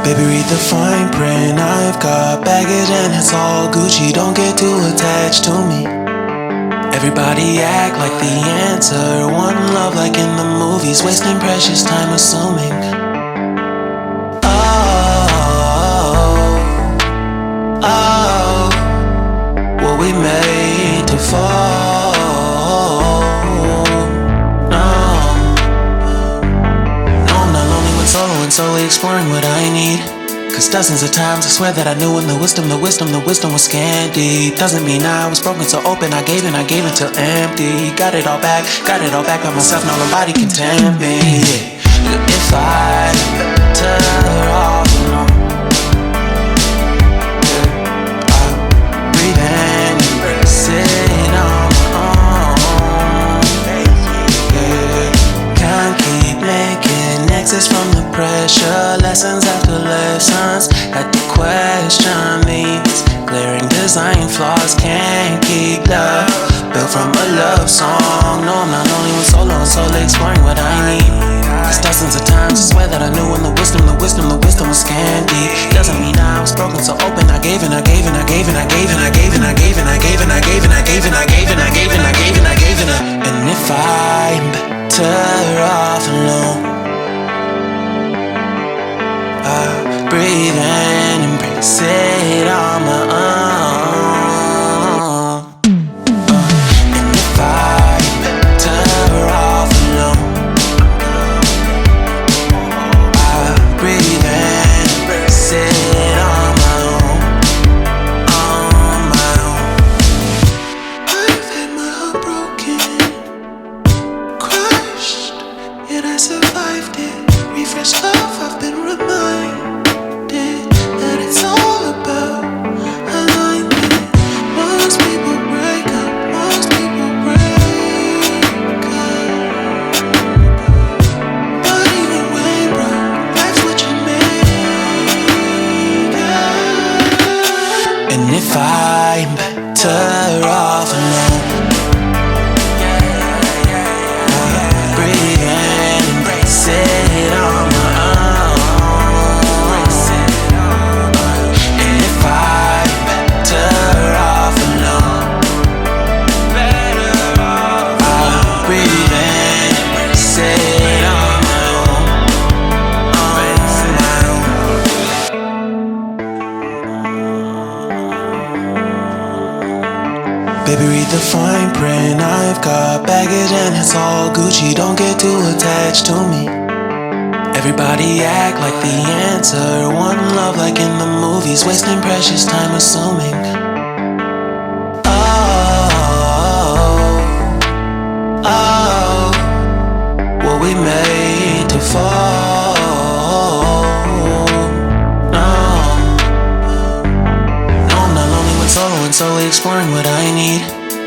Baby, read the fine print. I've got baggage and it's all Gucci. Don't get too attached to me. Everybody act like the answer. One love like in the movies. Wasting precious time assuming. Oh, were we made to fall? No, I'm not lonely when solo and solely exploring what I need. Cause dozens of times I swear that I knew when the wisdom was scanty. Doesn't mean I was broken so open, I gave till empty. Got it all back by myself, now nobody can tempt me. If I better off alone, breathe in, embrace it on my own. Can't keep making exits from the pressure. Lessons after lessons, had to question these glaring design flaws. Can't keep love built from a love song. No, I'm not only when solo and solely exploring what I need. Cause dozens of times I swear that I knew when the wisdom was scanty. Doesn't mean I was broken so open, I gave and I gave and I gave and I gave and I gave and I gave and I gave and I gave and I gave and I gave and I gave and I gave and I gave and I. And if I'm better off alone, breathe in, embrace it on my own. And if I'm better off alone, breathe in, embrace it on my own, on my own. I've had my heart broken, crushed, yet I survived it. Refreshed love, I've been reminded that it's all about alignment. Most people break up, most people break up. But even when broke, life's what you make it. And if I'm better off alone, breathe in, embrace it on my own. And if I'm better off alone, I'll breathe in, embrace it on my own, on my own. Baby, read the fine print. I've got baggage and it's all Gucci. Don't get too attached to me. Everybody act like the answer. One love like in the movies. Wasting precious time assuming. Oh, were we made to fall? No, I'm not lonely when solo and solely exploring what I need.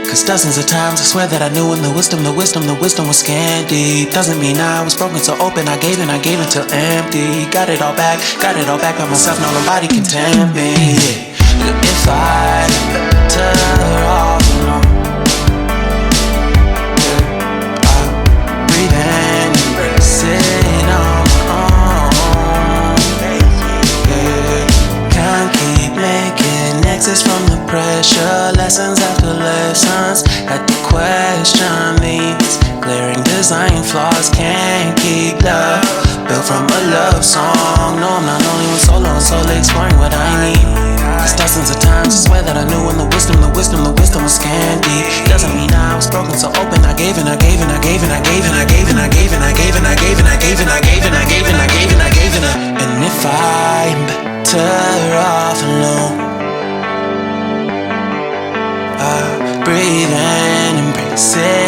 Cause dozens of times I swear that I knew when the wisdom was scanty. Doesn't mean I was broken so open, I gave and I gave till empty. Got it all back by myself, now nobody can tempt me. If I better off alone, breathe in, embrace it on my own. Can't keep making exits from the pressure. Lessons after lessons, had to question these glaring design flaws. Can't keep love built from a love song. No, I'm not only when solo and solely exploring what I need. Cause dozens of times I swear that I knew when the wisdom was scanty. Doesn't mean I was broken so open, I gave and I gave and I gave and I gave and I gave and I gave and I gave and I gave and I gave and I gave and I gave and I gave and I gave and I. And if I'm better off alone, breathe in, embrace it